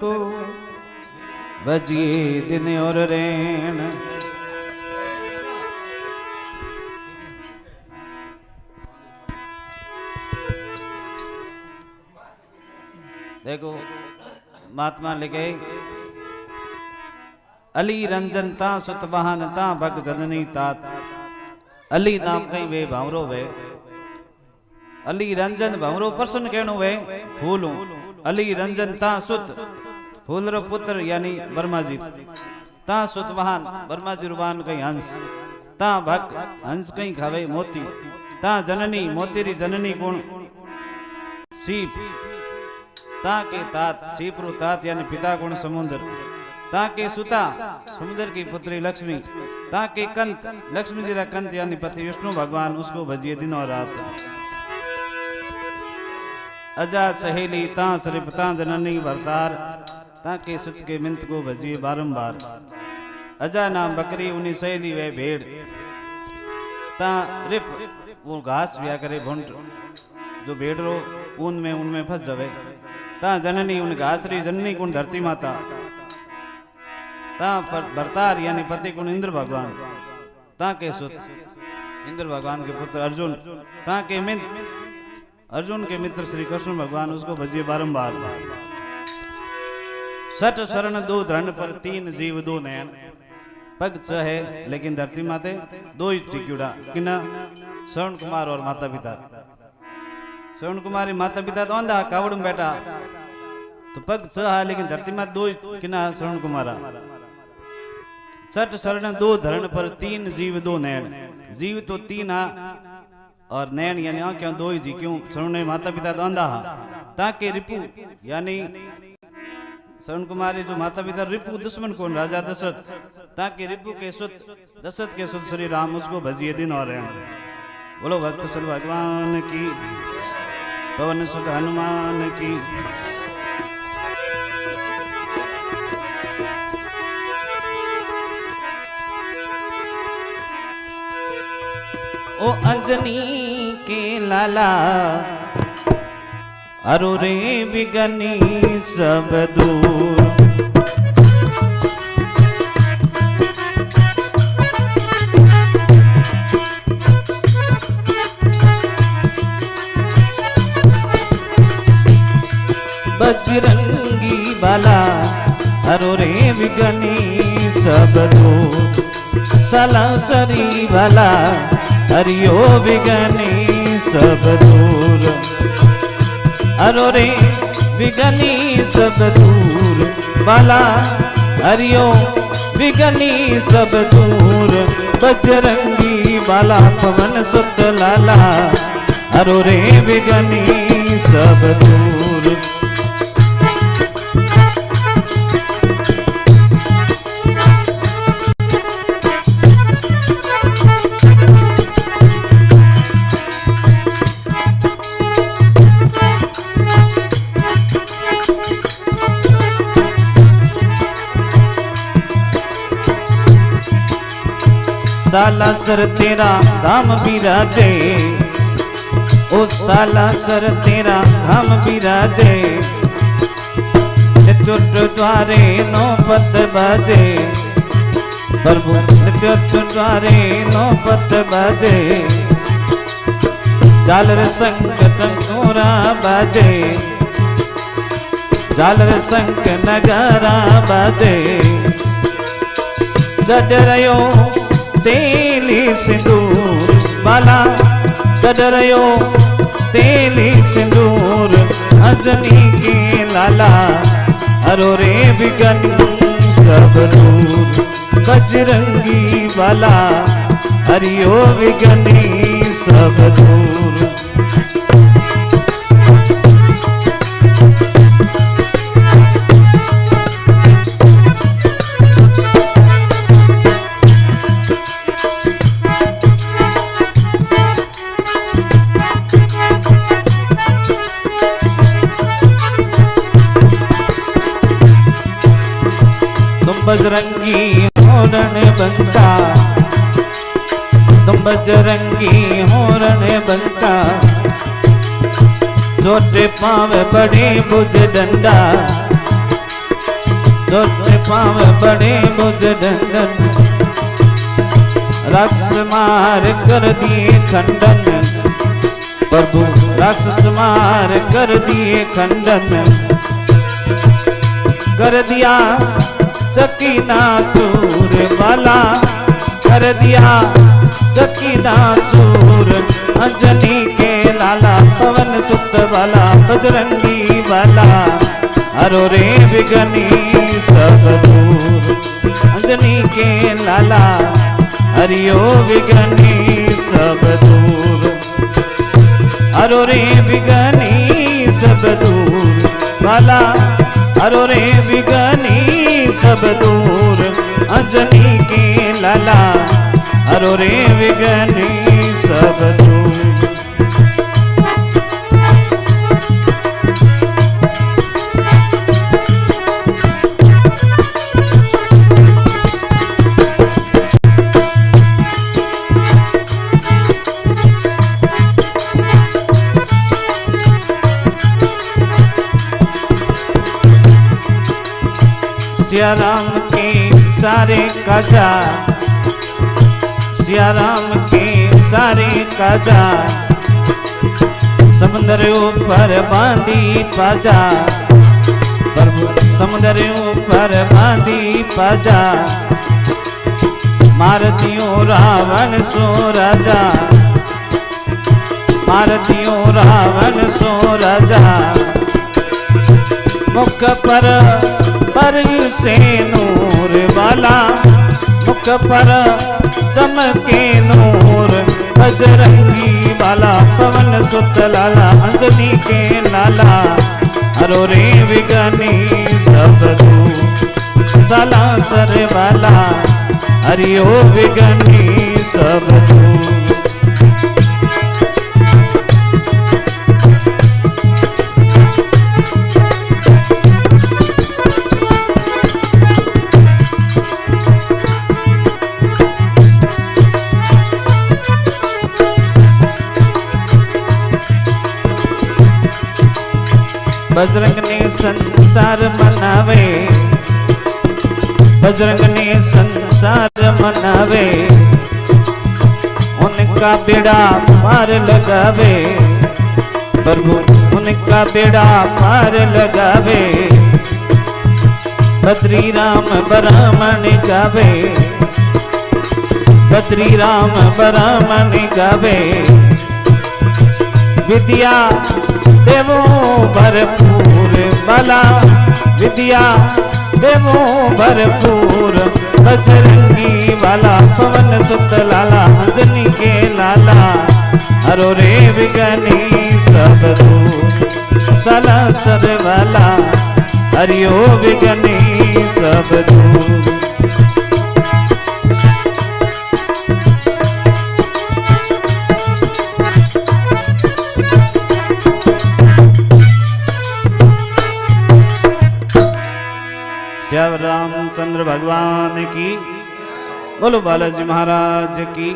को बजिए दिन और रैन। देखो महात्मा लिखे अली रंजन ता सुत बहान ता भग जननी तात। अली नाम कहीं वे भावरो वे अली रंजन भावरो पर्सन कहनो वे फूलू। अली रंजन ता सुत फूल रो पुत्र यानी ब्रह्मा जी। ता सुत वाहन ब्रह्मा जी रुबान कहीं हंस। ता भक हंस कहीं खावे मोती। ता जननी मोतीरी जननी गुण सीप। ता के तात सीप रो तात यानी पिता गुण समुद्र। ता के सुता समुद्र की पुत्री लक्ष्मी। ता के कंत लक्ष्मी जी रा कंत यानी पति विष्णु भगवान उसको भजिए दिन और रात। अजा सहेली ता सिर्फ ता जननी भरतार। ता के सुत के मिंत को भजिए बारंबार। अजा नाम बकरी उन्हीं सहेली वे भेड़। ता रिप वो घास व्या करे भुंट जो भेड़ रो ऊन में उनमें फंस जावे। ता जननी उन घासरी जननी गुण धरती माता। ता पर भरतार यानी पति गुण इंद्र भगवान। ता के सुत इंद्र भगवान के पुत्र अर्जुन। ता के मित्र अर्जुन के मित्र श्री कृष्ण भगवान उसको भजिए बारंबार। सठ शरण दो धरण पर तीन जीव दो नयन। पग छ है लेकिन धरती माते दो ही टिक्यूड़ा किना श्रवण कुमार और माता पिता। श्रवण कुमारी माता पिता तो अंधा कावड़ में बैठा तो पग छ है लेकिन धरती माते दो ही किना श्रवण कुमारा। सठ शरण दो धरण पर तीन जीव दो नयन। जीव तो तीन हा और नयन यानी आंखें दो ही जी। क्यों श्रवण माता पिता तो अंधा हा। ताकि रिपु यानी श्रवण कुमारी जो माता पिता रिपु दुश्मन कौन राजा दशरथ। ताकि रिपु के सुत दशरथ के सुत श्री राम उसको भजिए दिन और रहन। बोलो भक्त श्री भगवान की पवन सुत हनुमान की। ओ अंजनी के लाला अरु रे बिगनी सब दूर। बजरंगी बाला अरु रे बिगनी सब दूर। सलासरी वाला हरियो बिगनी सब दूर। अरो रे बिगनी सब दूर बाला हरियो बिगनी सब दूर। बजरंगी बाला पवन सुत लाला अरो रे बिगनी सब दूर। साला सर तेरा धाम बिराजे। ओ साला सर तेरा धाम बिराजे। नित्युत द्वारे नौ पत बाजे। प्रभु नित्युत द्वारे नौ पत बाजे। झालर संग टंकोरा बाजे। झालर संग नगारा बाजे। जडरयो तेली सिंदूर बाला जडरयो तेली सिंदूर। अंजनी के लाला अरो रे बिगनी सब दूर। बजरंगी बाला हरियो बिगनी सब दूर। बजरंगी होरण बंका। तुम बजरंगी होरण बंका। छोटे पाव बड़े भुज डंडा। जोते पाव बड़े बुजरंगन, राक्षस मार कर दिए खंडन। प्रभु राक्षस मार कर दिए खंडन, कर दिया चकीना चूर वाला, कर दिया चकीना चूर। अंजनी के लाला पवन सुत वाला, बजरंगी वाला हरो रे विघ्नी सब दूर। अंजनी के लाला हरियो विघ्नी सब दूर, हरो रे विघ्नी सब दूर वाला, हरो रे विघ्नी सब दूर। अंजनी के लाला हरो रे विघ्नी सब दूर। सिया राम के सारे काजा, सिया राम के सारे काजा, समुद्र ऊपर बांधी पाजा। प्रभु समुद्र ऊपर बांधी पाजा, मारतियों रावण सो राजा, मारतियों रावण सो राजा। मुख पर से नूर वाला, मुख पर चमके नूर। बजरंगी वाला पवन सुत लाला, अंजनी के लाला हरो रे विघ्नी सब दूर। सालासर वाला हरियो विघ्नी सब दूर। बजरंग ने संसार मनावे, बजरंग ने संसार मनावे। उनका बेड़ा पार लगावे, प्रभु उनका बेड़ा पार लगावे। बद्री राम ब्राह्मण गावे, बद्री राम ब्राह्मण गावे। विद्या देवो भरपूर बला, विद्या देवो भरपूर। बजरंगी वाला पवन सुत लाला, अंजनी के लाला हरो रे विघ्नी सब दूर। सालासर वाला हरियो विघ्नी सब दूर। श्याम रामचंद्र भगवान की, बोलो बालाजी महाराज की।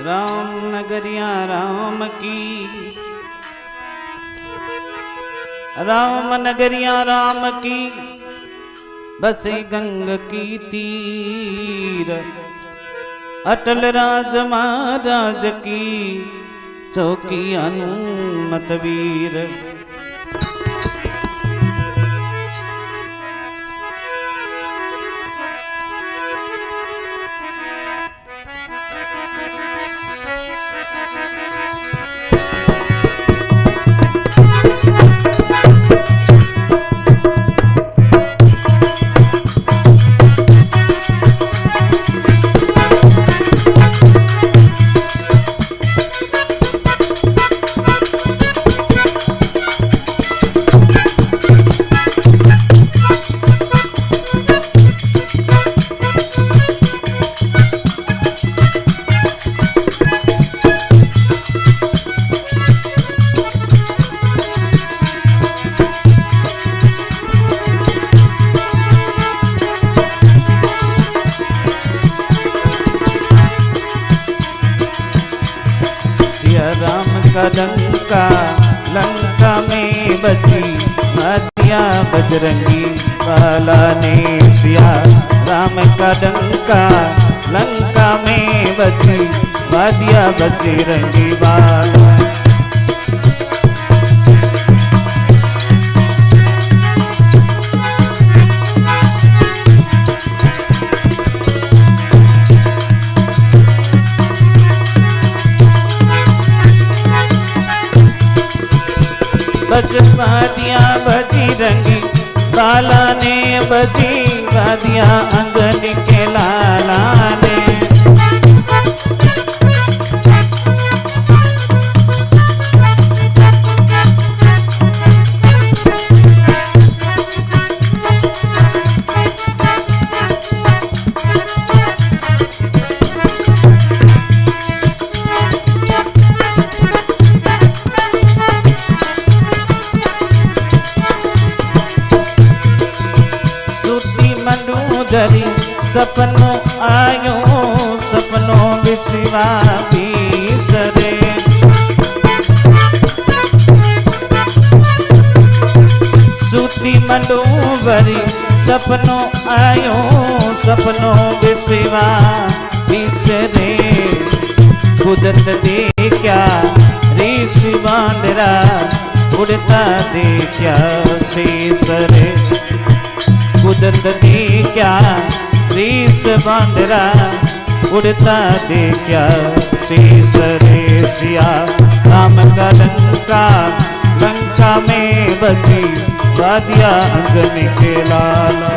राम नगरिया राम की, राम नगरिया राम की। बसे गंग की तीर, अटल राज महाराज की चौकी हनुमत वीर। का डंका लंका में बजी दिया बजरंगी वाला ने सिया राम का डंका लंका में बजी दिया बजरंगी वाला। बजवादिया बजरंगी बाला ने बजी वादिया अंजनी के लाला ने। सपनों आयो सपनों विश्वा बिसरे सूती मंडोवरी सपनों आयो सपनों विश्वा बिसरे। कुदरत दे क्या ऋषि बांडरा उड़ता दे क्या सीसरे। कुदरत दे क्या रीस बांडरा उड़ता दे क्या सीसरे। सिया राम का लंका लंका में बजी वादिया अंजनी के लाला।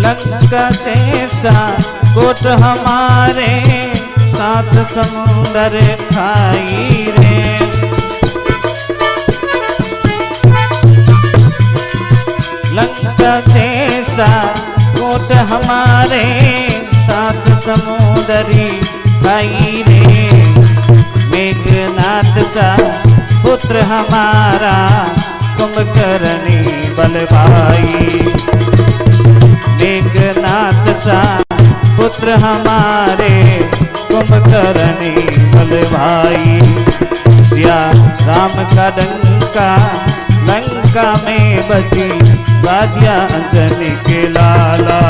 लंका जैसा कोट हमारे सात समुंदर खाई रे। लंका जैसा कोट हमारे सात समुंदरी खाई रे। मेघनाथ सा पुत्र हमारा कुंभकर्णी बलभाई। मेघनाथ सा पुत्र हमारे कुंभकर्णी बलभाई। सिया राम का डंका लंका में बजी वादिया अंजनी के लाला।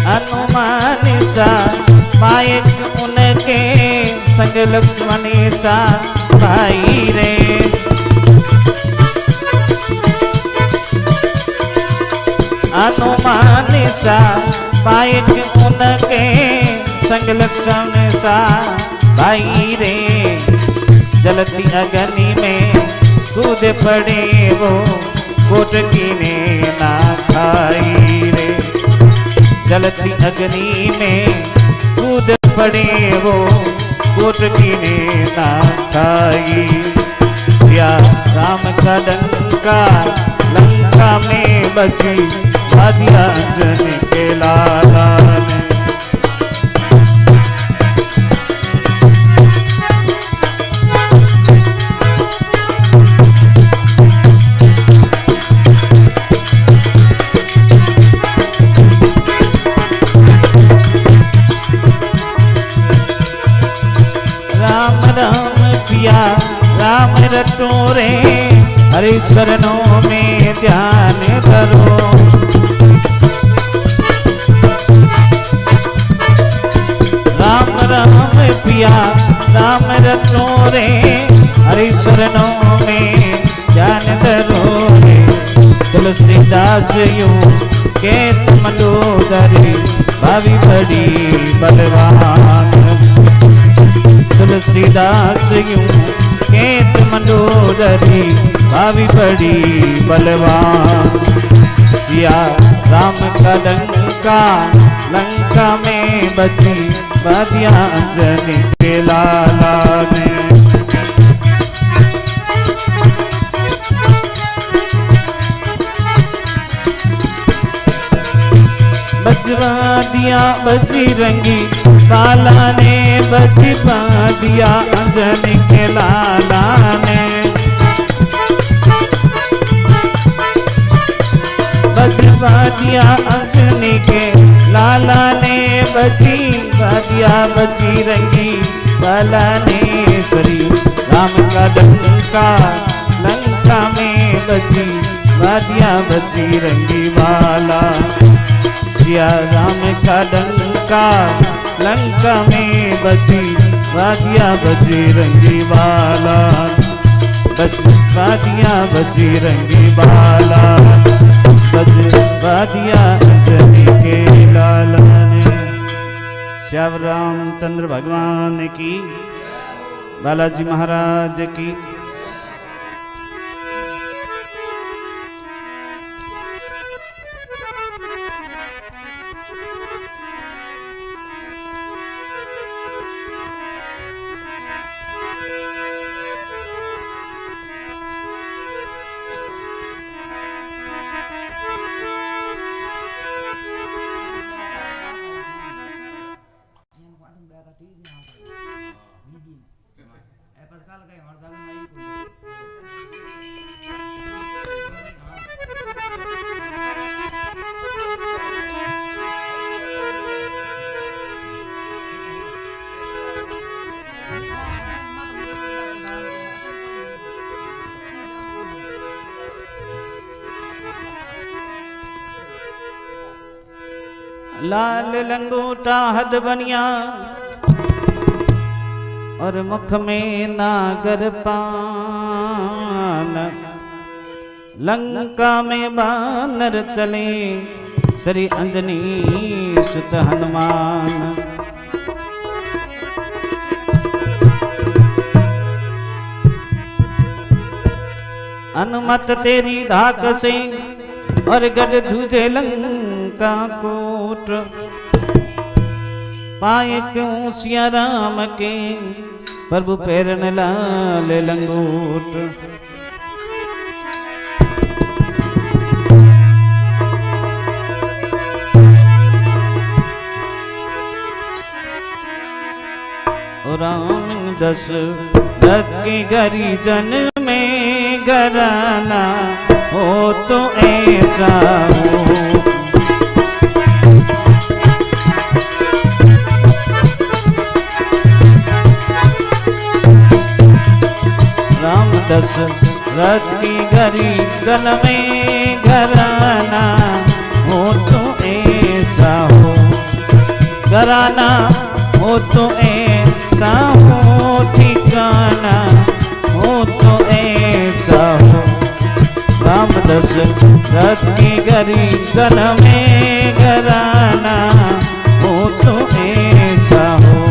हनुमान सा मायक उनके संग लक्ष्मण सा भाई रे। हनुमान सा मायक उनके संग लक्ष्मण सा भाई रे। जलती अग्नि में कूद पड़े वो कोटकी ने ना खाई रे। जलती अग्नि में कूद पड़े वो कोटकी ने ना खाई। सिया राम का डंका लंका में बजी वादिया अंजनी के लाला ने। राम रटो रे हरि चरणों में ध्यान करो। राम राम पिया राम रटो रे हरि चरणों में ध्यान करो रे। तुलसीदास यूं के मंडोदरी भावी बड़ी बलवान। तुलसीदास यूं के मंडोदरी भावी बड़ी बलवान। सिया राम का लंका लंका में बची बदिया अंजनी के लाला ने। बजवा दिया बजरंगी लाला ने बजवा दिया अंजनी के लाला ने। बजवा दिया अंजनी के लाला ने बजवा दिया बजरंगी लाला ने। श्री राम का लंका लंका में बजी दिया बजरंगी वाला। सिया राम का लंका लंका में बजी दिया बजरंगी वाला। बजवा दिया बजरंगी वाला बजवा दिया अंजनी के लाला ने। श्याम रामचंद्र भगवान की बालाजी महाराज की। लाल लंगोटा हद बनिया और मुख में नागर पान। लंका में बानर चले श्री अंजनी सुत हनुमान। अनुमत तेरी धाक से और गढ़ धुजे लंका कोट। पाए क्यों सिया राम के प्रभु पैरन लाल लंगोट। राम दशरथ के गरी जन में घराना हो तो ऐसा हो। राम दशरथ की गरी जन में घराना हो तो ऐसा हो। घराना हो तो ऐसा हो, ठिकाना हो तो ऐसा हो। राम दशरथ की गरी जन में घराना हो तो ऐसा हो।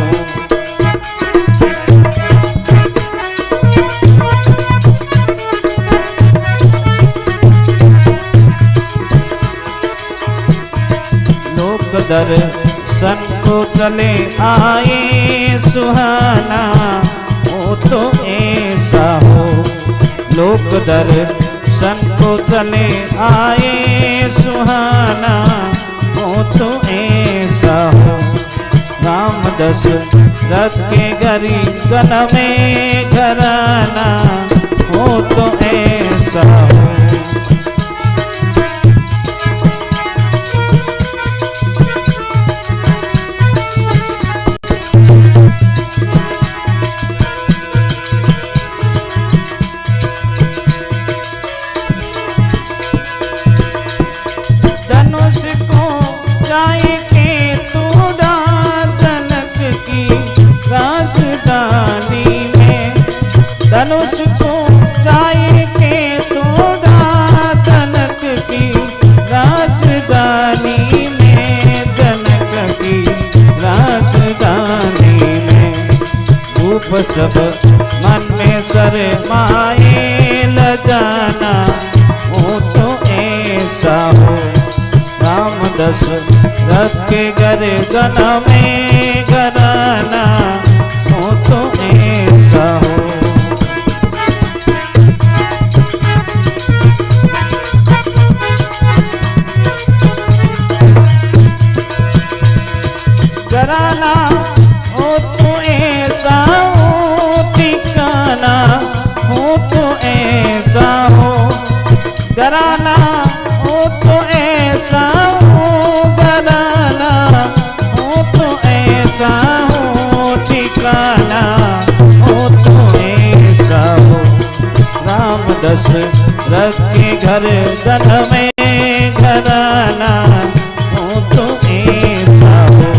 लोक दर्शन को चले आए सुहाना हो तो ऐसा हो। लोक दर्शन को चले आए सुहाना हो तो ऐसा हो। राम दशरथ के गरी जन में घराना हो तो ऐसा हो। सब मन में शरमाए ल जाना हो तो ऐसा हो। राम दशरथ के गर्दन में घराना हो तो ऐसा हो। घराना हो तो ऐसा हो, ठिकाना हो तो ऐसा हो। घराना हो तो ऐसा हो, घराना हो तो ऐसा हो, ठिकाना हो तो ऐसा हो। राम दशरथ के घर जन में घराना हो तो ऐसा हो।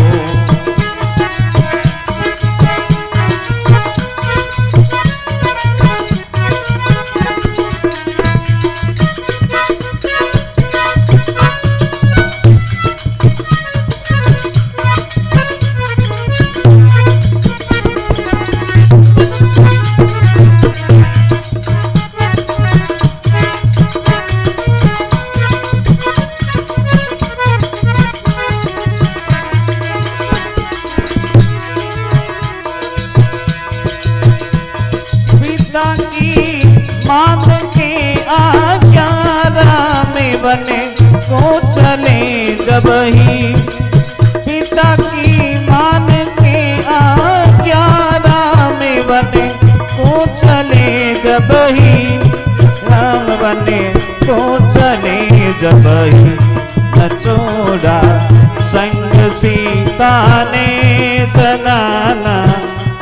मान के आज्ञा राम बने को चले जब ही। पिता की मान के आज्ञा राम बने को चले जब ही। राम बने को चले जब ही, न छोड़ा संग सीता ने जलाना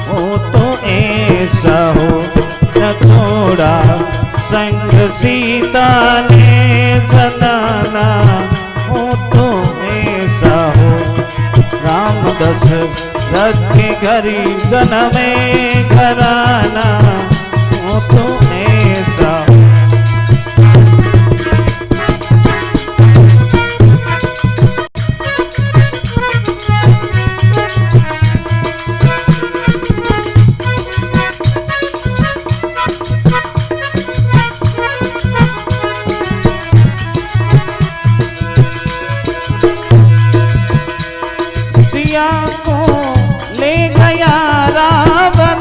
हो तो ऐसा हो। न छोड़ा संग सीता ने जलाना हो तो ऐसा हो। राम दशरथ के घरी जन में घराना हो तो ऐसा हो। सिया को ले गया रावण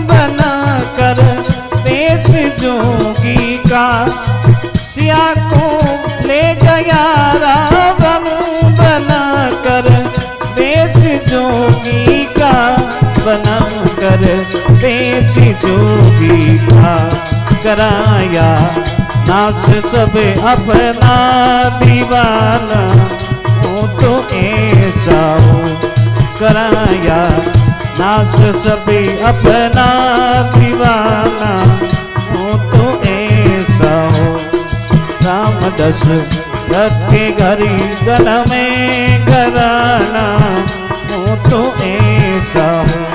बना कर देश जोगी का। सिया को ले गया रावण बना कर देश जोगी का। बना कर देश जोगी का, कराया नाश सब अपना दीवाना हो तो ऐसा हो। कराया नाश सभी अपना दीवाना हो तो ऐसा हो। राम दशरथ के घरी जन में घराना हो तो ऐसा हो।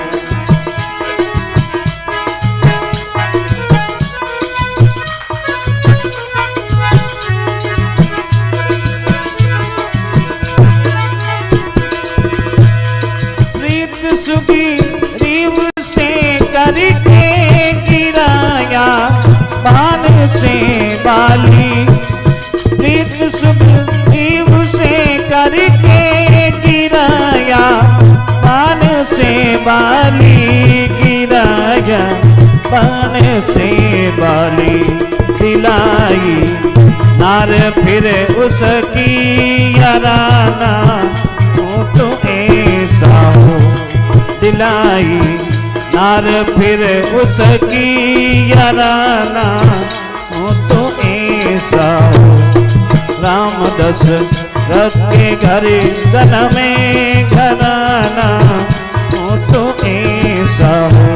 सुग्रीव से करके गिराया बाण से बाली। प्रीत सुग्रीव से करके गिराया बाण से बाली। गिराया बाण से बाली, दिलाई नार फिर उसकी याराना हो तो ऐसा हो। दिलाई नार फिर उसकी याराना हो तो ऐसा हो। राम दशरथ के घरे जन में घराना हो तो ऐसा हो।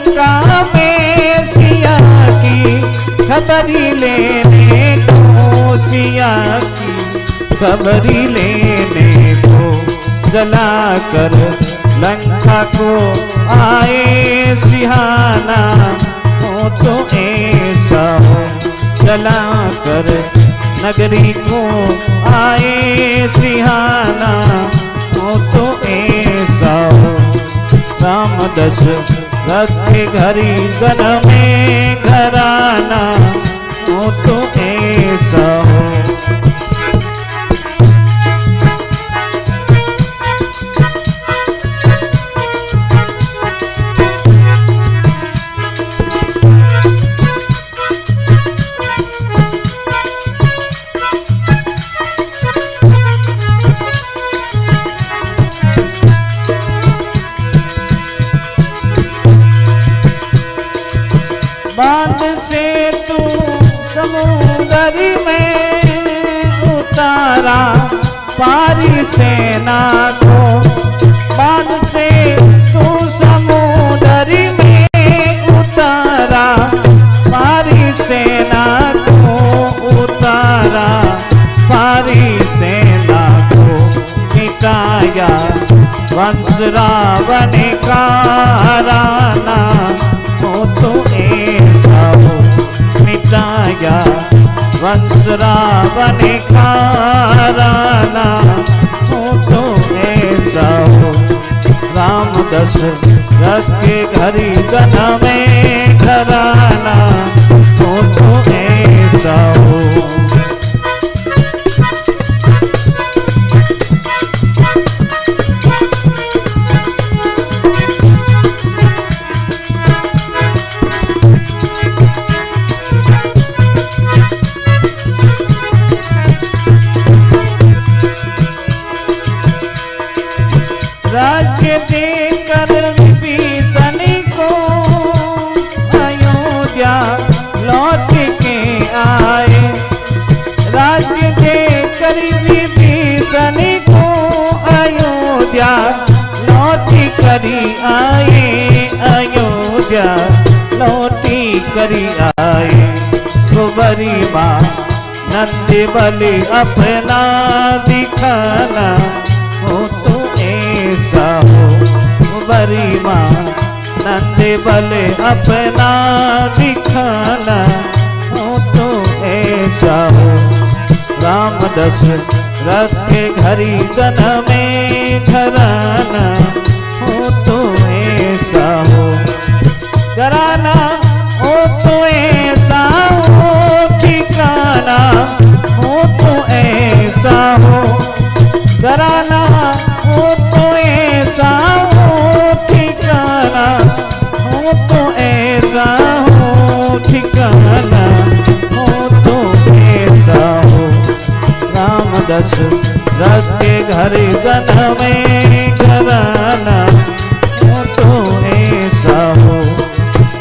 लंका में सिया की खबरी लेने को, सिया की खबरी लेने को, जलाकर लंका को आए सिहाना हो तो ऐसा हो, जलाकर नगरी को आए सिहाना हो तो ऐसा हो। राम दशरथ के घरी गन में घराना हो तो ऐसा हो। बांध से तू समुद्र में उतारा पारी सेना को, बांध से तू समुद्र में उतारा पारी सेना को, उतारा पारी सेना को, मिटाया वंश रावण का राना हो तो ऐसा हो, मिटाया वंश रावण का राना हो तो ऐसा हो। राम दशरथ के घरी गन में घराना हो तो ऐसा हो। राज्य देकर विभीषण को अयोध्या लौट के आए, राज्य देकर विभीषण को अयोध्या लौट कर आए, अयोध्या लौट कर आए। कुंवरी माँ नंद बलि अपना दिखाना हो तो ऐसा हो, कुंवरी माँ नंद बलि अपना दिखाना हो तो ऐसा हो। राम दशरथ के घरी गन में घराना हो तो ऐसा हो, घराना हो तो ऐसा हो, ठिकाना हो तो ऐसा हो, घराना हो तो ऐसा हो, ठिकाना हो तो ऐसा हो, ठिकाना हो तो ऐसा हो। राम दशरथ के घर गन में घराना हो तो ऐसा हो,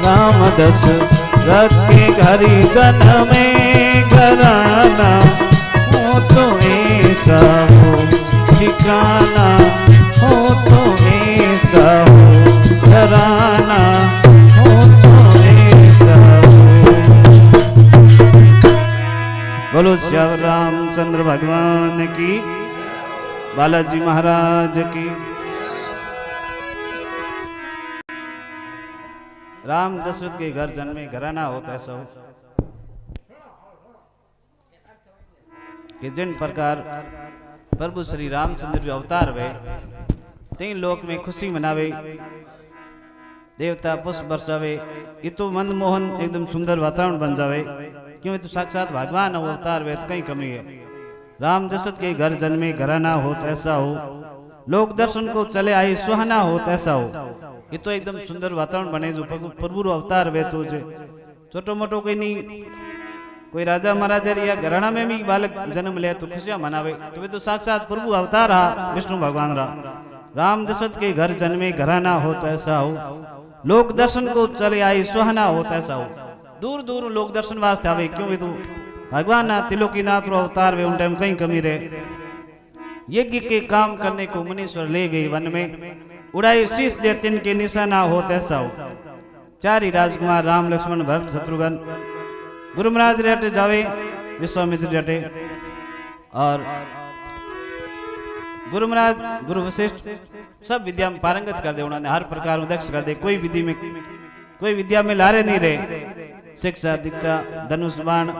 राम दशरथ के घर गन में घराना हो तो ऐसा हो, ठिकाना हो तो ऐसा हो, घराना हो तो ऐसा हो। बोलो श्याम रामचंद्र भगवान की, बालाजी महाराज की। राम दशरथ के घर जन्मे घराना होता ऐसा हो कि जिन प्रकार प्रभु श्री रामचंद्र जो अवतार हुए, तीन लोक में खुशी मनावे, देवता पुष्प बरसावे, ये तो मनमोहन एकदम सुंदर वातावरण बन जावे, क्यों? तो साक्षात भगवान अवतार वे, कहीं कमी है। राम दशरथ के घर जन्मे घराना हो तो ऐसा हो, लोक दर्शन को चले आए सुहाना हो तो ऐसा हो। ये तो एकदम सुंदर वातावरण बने जो प्रभु अवतार वे, तो छोटो मोटो कोई नहीं, कोई राजा महाराजा या घराना में भी बालक जन्म ले तो खुशियां मनावे, तो वे तो साक्षात प्रभु अवतार रहा, विष्णु भगवान रहा। राम दशरथ के घर जन्मे घराना हो तो ऐसा हो, लोक दर्शन को चले आई सुहाना हो तो ऐसा हो। दूर दूर लोक दर्शन वास्ते आवे, क्यों? वे तो भगवान ना त्रिलोकीनाथ रो अवतार वे, उन टाइम कहीं कमी रहे। यज्ञ के काम करने को मुनीश्वर ले गई वन में, उड़ाई शीश दे तिनके निशाना हो तो ऐसा हो। चार ही राजकुमार राम लक्ष्मण भरत शत्रुघ्न गुरु महाराज रे हटे जावे विश्वामित्र रे हटे और गुरु महाराज गुरु वशिष्ठ सब विद्या में पारंगत कर दे, उन्होंने हर प्रकार दक्ष कर दे, कोई विद्या में लारे नहीं रहे, शिक्षा दीक्षा धनुष बाण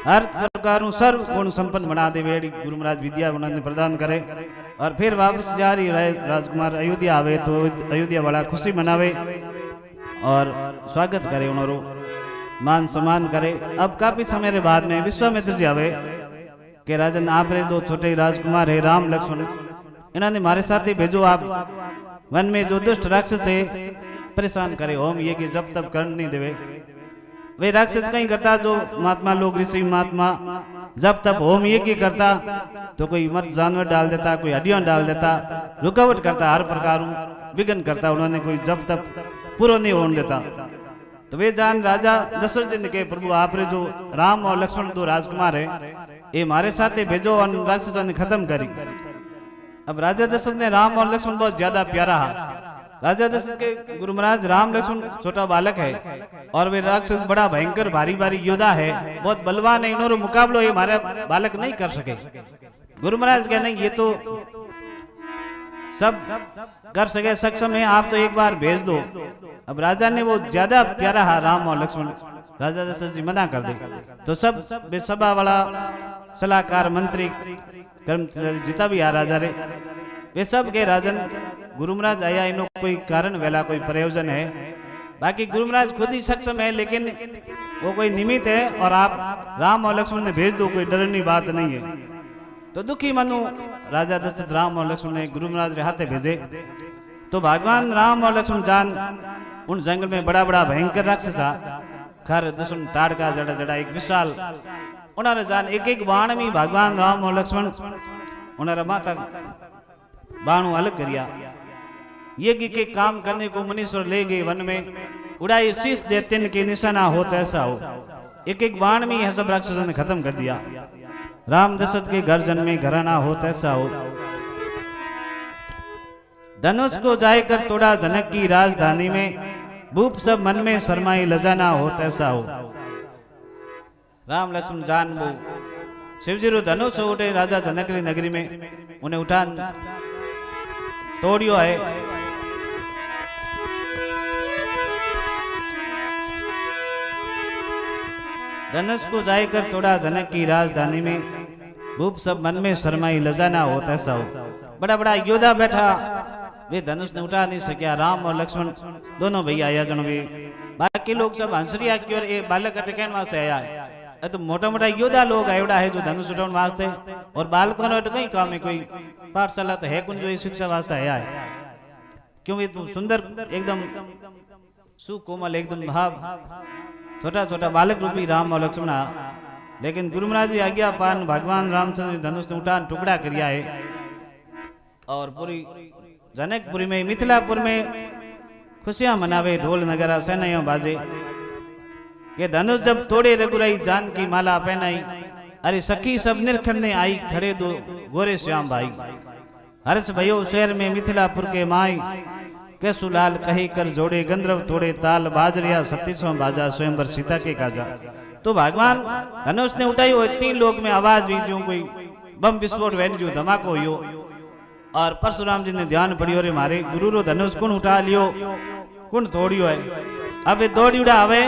हर प्रकार सर्व गुण संपन्न बना दे वेड़ी गुरु महाराज विद्या उन्होंने प्रदान करे। और फिर वापस जा रही राजकुमार अयोध्या आवे तो अयोध्या वाला खुशी मनावे और स्वागत करे, उन्होंने मान सम्मान करे। अब काफी समय के बाद में विश्वामित्र जी आवे कि राजन आप रे दो छोटे राजकुमार है राम लक्ष्मण, इन्होंने हमारे साथ ही भेजो, आप वन में जो दुष्ट राक्षस है परेशान करे, होम ये कि जब तब कर नहीं देवे। वे राक्षस कहीं करता जो महात्मा लोग ऋषि महात्मा जब तब होम यज्ञ करता तो कोई मर्द जानवर डाल देता, कोई हड्डियां डाल देता, रुकावट करता, हर प्रकार विघ्न करता, उन्होंने कोई जब तब पूरा नहीं होने देता। तो वे जान राजा दशरथ जी ने कहे प्रभु आप रे जो राम और लक्ष्मण दो राजकुमार है ये हमारे साथ भेजो और राक्षसों ने खत्म करी। अब राजा दशरथ ने राम और लक्ष्मण बहुत ज्यादा प्यारा है। राजा दशरथ के गुरु महाराज राम लक्ष्मण छोटा बालक है और वे राक्षस बड़ा भयंकर भारी भारी योद्धा है, बहुत बलवान है, इन्होंने मुकाबलो ये हमारे बालक नहीं कर सके। गुरु महाराज कहे नहीं ये तो सब कर सके सक्षम है, आप तो एक बार भेज दो। अब राजा ने वो ज्यादा प्यारा है राम और लक्ष्मण, राजा दशरथ जी मना कर दे तो सब सभा वाला सलाहकार मंत्री कर्मचारी जितना भी आ राजा रे वे सब के राजन गुरु महाराज आया इनो कोई कारण वेला कोई प्रयोजन है, बाकी गुरु महाराज खुद ही सक्षम है लेकिन वो कोई निमित्त है और आप राम और लक्ष्मण ने भेज दो, कोई डरने बात नहीं है। तो दुखी मनु राजा दशरथ राम और लक्ष्मण ने गुरु महाराज के हाथे भेजे। तो भगवान राम और लक्ष्मण जान उन जंगल में बड़ा बड़ा भयंकर राक्षस खर दुश्मन ताड़का जड़ा जड़ा एक विशाल उन्होंने जान एक एक बाण में भगवान राम और लक्ष्मण उन्होंने माता बाणु अलग करिया। यज्ञ के काम करने को मुनीश्वर ले गए वन में, उड़ाई शीश दे तिन के निशाना हो तो ऐसा हो, एक एक बाण में यह सब राक्षसों ने खत्म कर दिया। राम दशरथ के घर जन्म में घराना हो तो ऐसा हो। धनुष को जायकर तोड़ा जनक की राजधानी में, भूप सब मन में शर्माई लजाना हो तो ऐसा हो। राम लक्ष्मण जान वो शिवजी रो धनुष उठे राजा जनक की नगरी में, उन्हें उठा तोड़ियो है। धनुष को जायकर तोड़ा जनक की राजधानी में, भूप सब मन में शर्माई लजाना हो ऐसा हो। बड़ा बड़ा योद्धा बैठा वे धनुष ने उठा नहीं सकिया। राम और लक्ष्मण दोनों भैया आया जन भी, बाकी लोग सब हंसरिया की और ये बालक अटकन वास्ते आया है। तो मोटा मोटा योद्धा लोग आयोड़ा है जो धनुष उठाने वास्ते, और बालकों ने कहीं काम है कोई पाठशाला तो है कुछ जो शिक्षा वास्ते आया है। क्यों ये सुंदर एकदम सुकोमल एकदम भाव छोटा छोटा बालक रूपी राम और लक्ष्मण, लेकिन गुरु महाराज जी आज्ञा पान भगवान रामचंद्र धनुष ने उठान टुकड़ा किया है। और पूरी जनकपुरी में मिथिलापुर में खुशियां मनावे, ढोल नगारा सेनाइयों बाजे के धनुष जब तोड़े रघुराई जान की माला पहनाई। अरे सखी सब निरखने आई, खड़े दो गोरे श्याम भाई। हर्ष भयो शहर में मिथिलापुर के माई, केसुलाल कही कर जोड़े गंधर्व तोड़े ताल, बाजरिया 37वां बाजा स्वयंवर सीता के काजा। तो भगवान धनुष ने उठाई हो, 3 लोक में आवाज हुई जो कोई बम विस्फोट वैन जो धमाको हो। और परशुराम जी ने ध्यान पड़ियो रे मारे गुरु रो धनुष कौन उठा लियो कौन तोड़ियो है। अब ये दौड़ी उड़ा आवे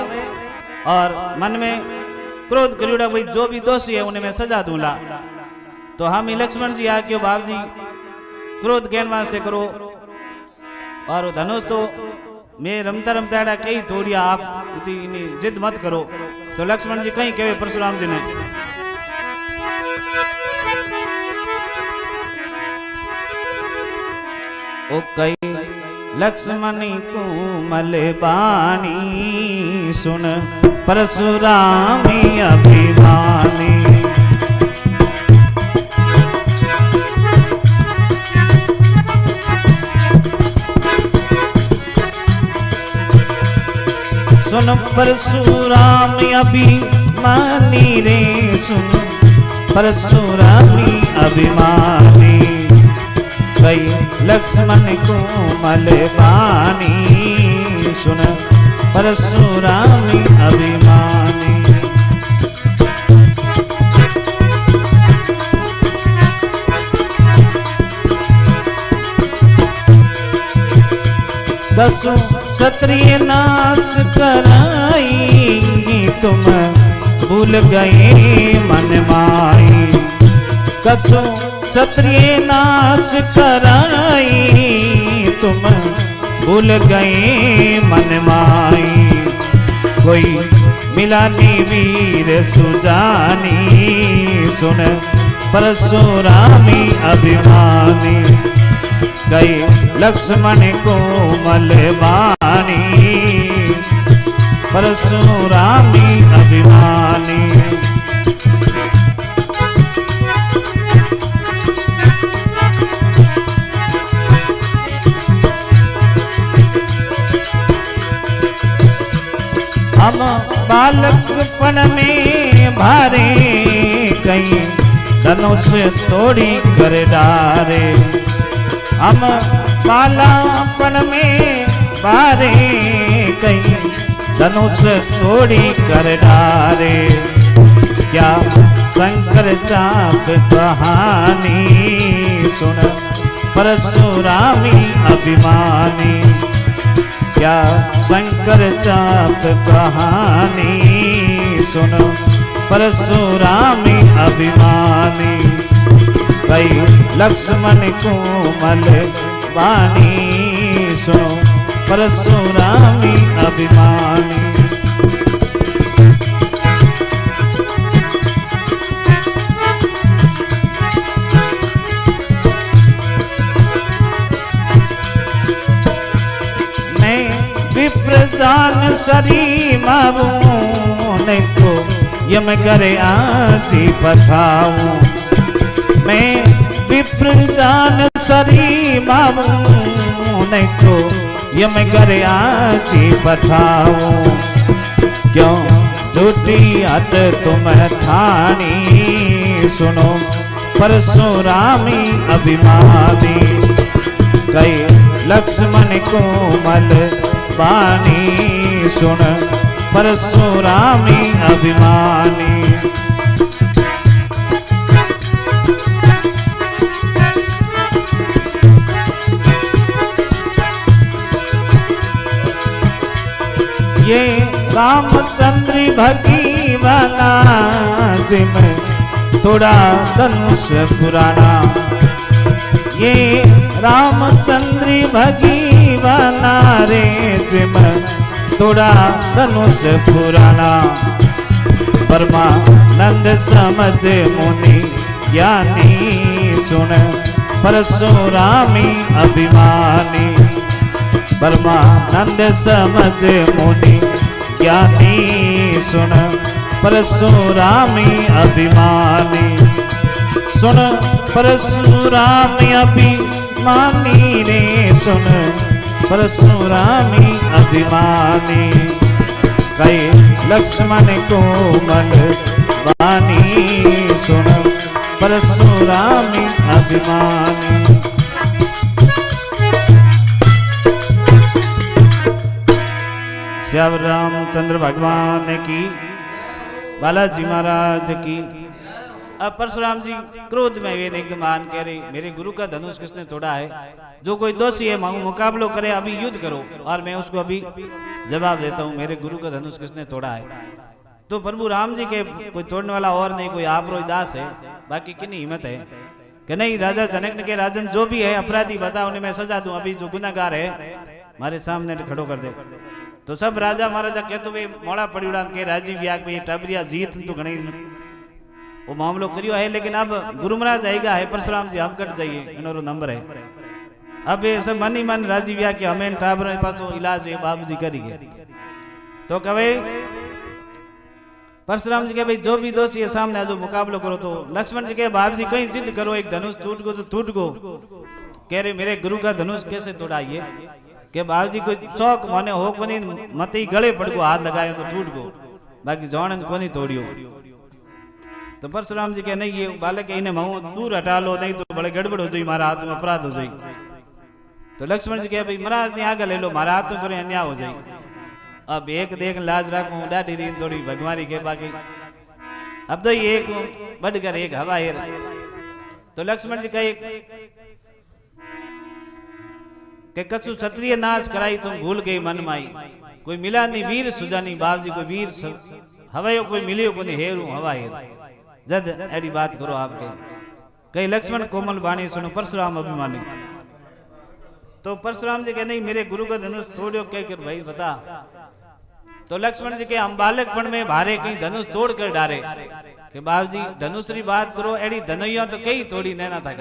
और मन में क्रोध करियोड़ा भाई जो भी दोषी है उन्हें मैं सजा दूंगा। तो हम लक्ष्मण जी आ क्यों बाप जी क्रोध ज्ञान वास्ते करो, और धनुष तो मैं रमता रमता कहीं तोड़िया, आप इतनी जिद मत करो। तो लक्ष्मण जी कहीं कहे परशुराम जी ने ओ कई लक्ष्मणी कोमल बानी, सुन परशुरामी अभिमानी। सुन परशुरामी अभिमानी रे, सुन परशुरामी अभिमानी। कई लक्ष्मण कोमल बानी, परशुरामी अभिमानी। दसों क्षत्रिय नाश कराई, तुम भूल गए मन माई। दसों क्षत्रिय नाश कराई, तुम भूल गए मन माई। कोई मिला नी वीर सुजानी, सुन परशुरामी अभिमानी। गए लक्ष्मण कोमल बानी, परशुरामी अभिमानी। हम बालकपन में भारे, कहीं धनुष तोड़ी कर डारे। हम बालापन में भारे, कहीं धनुष तोड़ी कर डारे। क्या शंकर चाप कहानी, सुन परशुरामी अभिमानी। क्या शंकर चाप कहानी, सुनो परशुरामी अभिमानी। कई लक्ष्मण कोमल बानी, सुनो परशुरामी अभिमानी। विप्रजान सरी मारूं को यम करे आजी पठाऊं। मैं विप्रजान सरी मारूं को यम करे आजी पठाऊं। क्यों झूठी अट तुम ठानी, सुनो परशुरामी अभिमानी। कई लक्ष्मण कोमल बानी, सुन परशुरामी अभिमानी। ये रामचंद्र भगवाना, जिम थोड़ा धनुष पुराना। ये रामचंद्र भगवाना रे, जिम थोड़ा धनुष पुराना। परमानंद समझ मुनि ज्ञानी, सुन परशुरामी अभिमानी। परमानंद समझ मुनि ज्ञानी, सुन परशुरामी अभिमानी। सुन परशुरामी अभिमानी रे, सुन परशुरामी अभिमानी। कई लक्ष्मण कोमल बानी, सुन परशुरामी अभिमानी। श्याम रामचंद्र भगवान की, बालाजी महाराज की। अब परशुराम जी क्रोध में वे एकदम आन कह रहे, मेरे गुरु का धनुष किसने तोड़ा है? जो कोई दोषी है मांगू मुकाबलो करे, अभी युद्ध करो और मैं उसको अभी जवाब देता हूँ, मेरे गुरु का धनुष किसने तोड़ा है? तो प्रभु राम जी के कोई तोड़ने वाला और नहीं, कोई आप रोहिदास है, बाकी कितनी हिम्मत है कि नहीं? राजा जनक ने के राजन जो भी है अपराधी बताओ, उन्हें मैं सजा दूं। अभी जो गुनाहगार है हमारे सामने खड़ो कर दे। तो सब राजा महाराजा कहते हुए मोड़ा पड़ी उड़ान के राजीव याग में टबरिया जीत तो घनी वो मामलो करियो है। लेकिन अब गुरु महाराज आएगा है परशुराम जी, हम कट जाइए, इनोरो नंबर है। अब ये सब मन ही मन राजीव याग के हमें टाबर पास इलाज है बाबू जी करी गए। तो कहे परशुराम जी के भाई जो भी दोषी है सामने जो मुकाबलो करो। तो लक्ष्मण जी के बाबू जी कहीं सिद्ध करो, एक धनुष टूट गो तो टूट गो। कह रहे मेरे गुरु का धनुष कैसे तोड़ाइए? के बाबू जी कोई शौक माने हो को नहीं, मत ही गले पड़ गो, हाथ लगायो तो टूट गो, बाकी जौन को नहीं तोड़ियो। तो परशुराम जी के नहीं ये बालक इन्हें महू दूर हटा लो, नहीं तो बड़े गड़बड़ हो जाए, मारा हाथ में अपराध हो जाए। तो लक्ष्मण जी कहे भाई महाराज ने आगे ले लो, मारा हाथ में करे अन्याय हो जाए। अब एक देख लाज रखूं डाडी रीन थोड़ी भगवानी के बाकी अब तो एक बढ़कर एक हवा हेर। तो लक्ष्मण जी कहे कि कछु क्षत्रिय नाश कराई तुम भूल गई मन माई, कोई मिला नहीं वीर सुजानी बाबजी, कोई वीर हवायो कोई मिलियो को नहीं हेरू हवा हेर। जद ऐडी बात करो आपके कई लक्ष्मण कोमल बाणी सुनो परशुराम अभिमानी। तो परशुराम जी कहे नहीं मेरे गुरु का धनुष तोड़ो कह कर भाई बता। तो लक्ष्मण जी के हम बालकपण में भारे कहीं धनुष तोड़ कर डारे कि बाबूजी धनुष री बात करो एडी धनुइया तो कई तोड़ी नैना था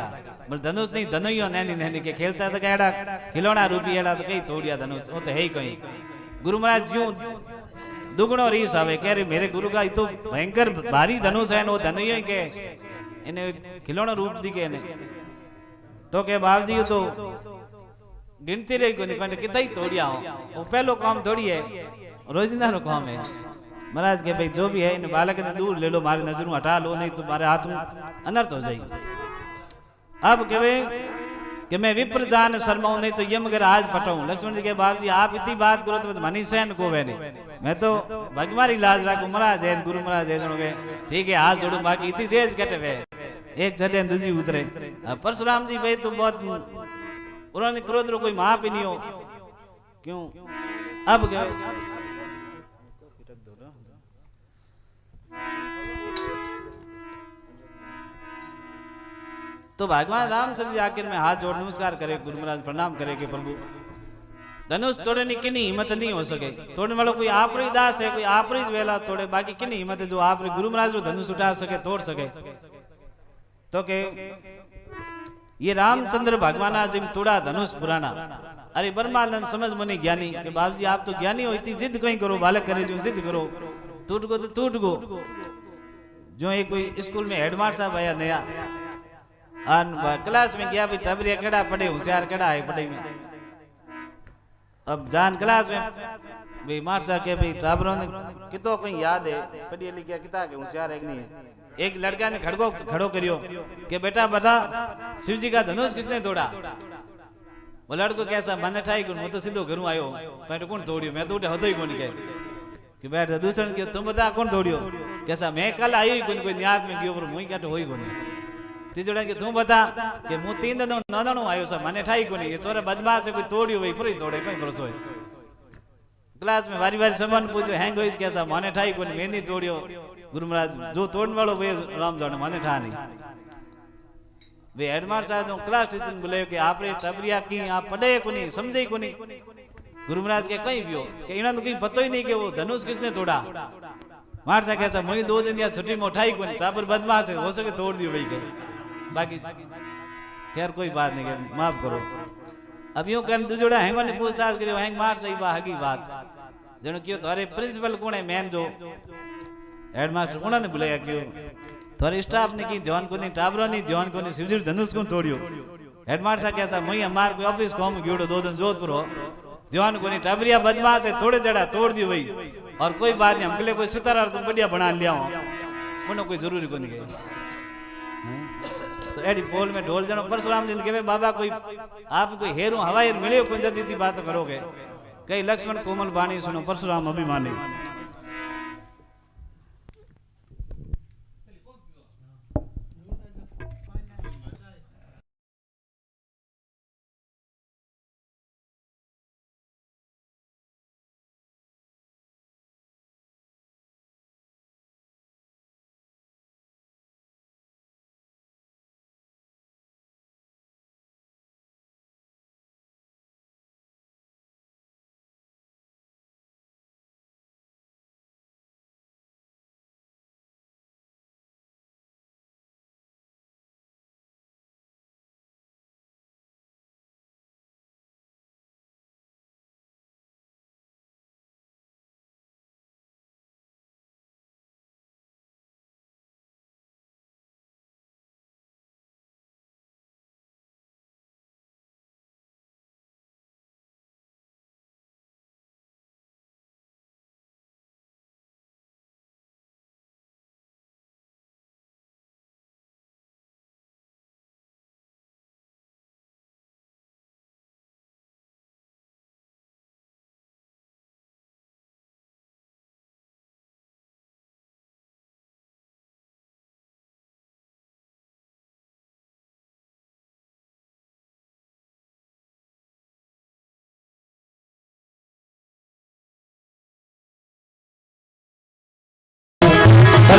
पर धनुष नहीं धनुइया नैनी नैनी के खेलता था एड़ा खिलौना रूपी एड़ा तो कई तोड़िया धनुष वो तो है ही कहीं। गुरु महाराज यूं दुगुणो रीस आवे कह रहे मेरे गुरु का तो भयंकर भारी धनुष है वो धनुइया के इन्हें खिलौना रूप दिखे ने। तो के बाबूजी तो गिनती रही को नहीं कितना ही तोड़िया हो वो पहलो काम थोड़ी है रोजना नो काम है। महाराज के भाई जो भी है इन बालक ने दूर ले लो मारी नजरों हटा लो नहीं तुम्हारे हाथ में अनर्थ हो जाएगी। अब कहे कि मैं विप्र जान शर्माऊं नहीं तो यम अगर आज पटाऊं। लक्ष्मण जी के बाप जी आप इतनी बात करो तो मनी सहन को वे नहीं मैं तो भगवान लाज रखू महाराज है गुरु महाराज है ठीक है हाथ जोड़ू बाकी इतनी सेज कटे वे एक चढ़े दूसरी उतरे। परशुराम जी भाई तो बहुत उन्होंने क्रोध रो कोई माप ही नहीं हो क्यों। अब तो भगवान रामचंद्र जी आखिर में हाथ जोड़ नमस्कार करे गुरु महाराज प्रणाम करे कि प्रभु धनुष तोड़ने की किन्नी हिम्मत नहीं हो सके। तोड़ने वालों कोई आप ही दास है कोई आप ही वेला तोड़े बाकी किन्नी हिम्मत है जो आप गुरु महाराज जो धनुष उठा सके तोड़ सके। तो के ये रामचंद्र भगवान आज तोड़ा धनुष पुराना। अरे ब्रह्मानंद समझ मनी ज्ञानी कि बाबू जी आप तो ज्ञानी हो इतनी जिद कहीं करो बालक करे जो जिद करो टूट गो तो टूट गो। जो एक कोई स्कूल में हेडमास्टर साहब आया नया क्लास में गया भाई टबरिया कड़ा पढ़े होशियार कड़ा है पढ़े में। अब जान क्लास में भाई मास्टर के भाई टाबरों ने कितो कहीं याद है पढ़िए लिखिया किता के होशियार है नहीं है। एक लड़का ने खड़ो करियो कि बेटा बता शिव जी का धनुष किसने तोड़ा। वो लड़को कैसा मन ठाई गुण मैं तो सीधो घरों आयो बैठ कौन तोड़ियो मैं तो होतो ही कौन के कि बैठ दूसरे के तुम बता कौन तोड़ियो कैसा मैं कल आयो ही कौन कोई न्याद में गयो पर मुई कट होई कोनी तीजोड़ा के तू बता कि मु 3 दिन नदणो आयो सा मने ठाई कोनी ये चोरे बदमाश कोई तोड़ियो वही पूरी तोड़े कहीं भरोसो क्लास में वारी वारी समान पूछो हैंग होइस कैसा मने ठाई कोनी मैं नहीं तोड़ियो। गुरु महाराज जो तोड़ने वालों वे राम जाने माने ठा नहीं वे हेडमास्टर साहब जो क्लास टीचर बोले कि आप रे टबरिया की आप पढ़े को नहीं समझे को नहीं। गुरु महाराज के कहीं भी हो कि इन्हें तो कहीं पता ही नहीं कि वो धनुष किसने तोड़ा। मार कैसा मुझे 2 दिन या छुट्टी में उठाई को नहीं टापर बदमाश है हो सके तोड़ दियो भाई के बाकी खैर कोई बात नहीं के माफ करो। अब यूं कर दूजोड़ा हैंग ने पूछताछ करियो हैंग मार सही बा हगी बात जण क्यों थारे प्रिंसिपल कौन है मैम जो हेडमास्टर उन्होंने बुलाया क्यों थोड़े स्टाफ ने की ध्यान को नहीं टाबरों नहीं ध्यान को नहीं शिवजी धनुष को तोड़ियो। हेडमास्टर कैसा मुई हमार कोई ऑफिस कॉम गियोड़ो 2 दिन जोधपुर हो ध्यान को नहीं टाबरिया बदमाश है थोड़े जड़ा तोड़ दियो भाई और कोई बात नहीं हमके लिए कोई सुतार तुम बढ़िया बना लिया हो उन्होंने कोई जरूरी को नहीं गई। तो एडी पोल में ढोल जनो परशुराम जी के बाबा कोई आप कोई हेरू हवाई मिले कोई जल्दी बात करोगे कई लक्ष्मण कोमल बाणी सुनो परशुराम अभिमानी।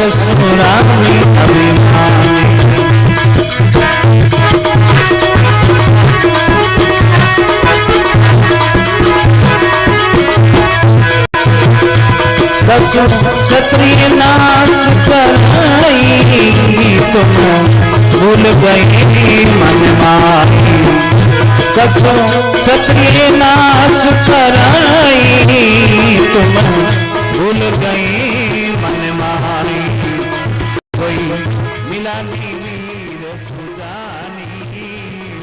परशुरामी अभिमानी। कछु क्षत्रिय नाश कराई तुम भूल गए मन माही। कछु क्षत्रिय नाश कराई तुम भूल गए मन माही। कोई मिला नहीं वीर सुजानी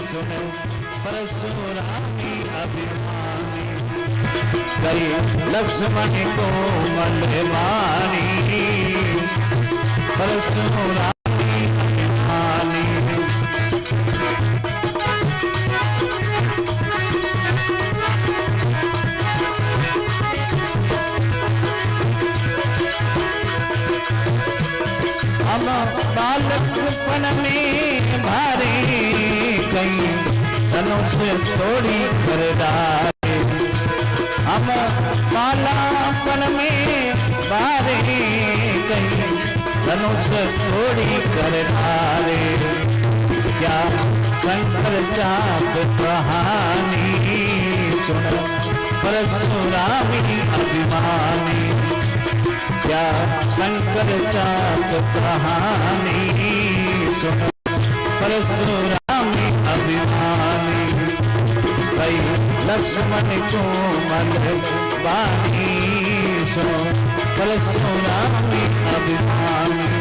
सुन परशुरामी अभिमानी। गई लक्ष्मण को मलवानी परशुरामी अभिमानी। हम बालकपन में भारे कहीं धनुष तोड़ी कर डाले। हम बालकपन में भारे कहीं धनुष तोड़ी कर डाले। क्या शंकर चाप कहानी सुन परशुरामी अभिमानी। क्या शंकर चाप कहानी सुन परशुरामी अभिमानी। कई लक्ष्मण को मलवानी सुन परशुरामी अभिमानी।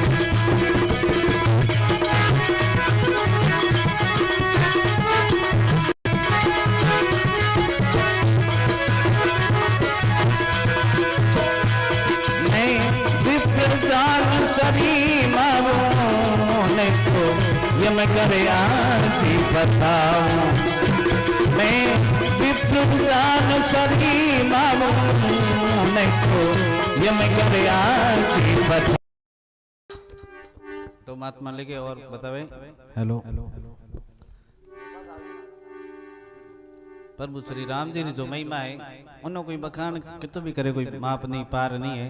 यम कर आसी बताऊं मैं विप्रुजान सभी मामू को यम कर आसी बताऊं। तो महात्मा लेके और बतावे। हेलो प्रभु श्री राम जी ने जो महिमा है उन्होंने कोई बखान कितो भी करे कोई माप नहीं पार नहीं है।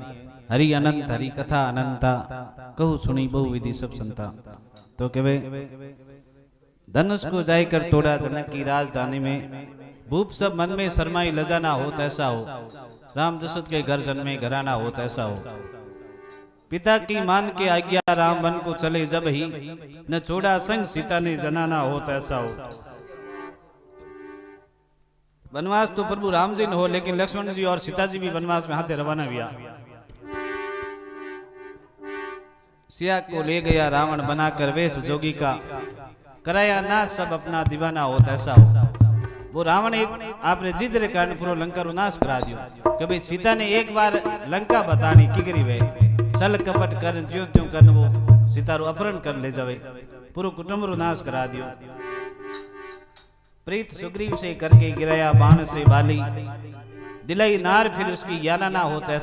हरि अनंत हरि कथा अनंता कहू सुनी बहु विधि सब संता। तो के धनुष को जाय कर तोड़ा जनक की राजधानी में। भूप सब मन में शर्माई लजाना हो तैसा हो। राम दशरथ के घर जन्मे घराना हो तैसा हो। पिता की मान के आज्ञा राम वन को चले जब ही न छोड़ा संग सीता ने जनाना हो तैसा हो। वनवास तो प्रभु राम जी ने हो लेकिन लक्ष्मण जी और सीता जी भी वनवास में हाथे रवाना हुआ। सिया को ले गया रावण बनाकर वेश जोगी का। कराया नाश सब अपना दीवाना हो तैसा हो। वो रावण एक आपने जिद रे कारण पूरा लंका रो नाश करा दियो। कभी सीता ने एक बार लंका बतानी की करी वे छल कपट कर ज्यों त्यों कर वो सीता रो अपहरण कर ले जावे पूरा कुटुंब रो नाश करा दियो। प्रीत सुग्रीव से करके गिराया बाण से बाली। दिलाई नार फिर उसकी याना ना होता।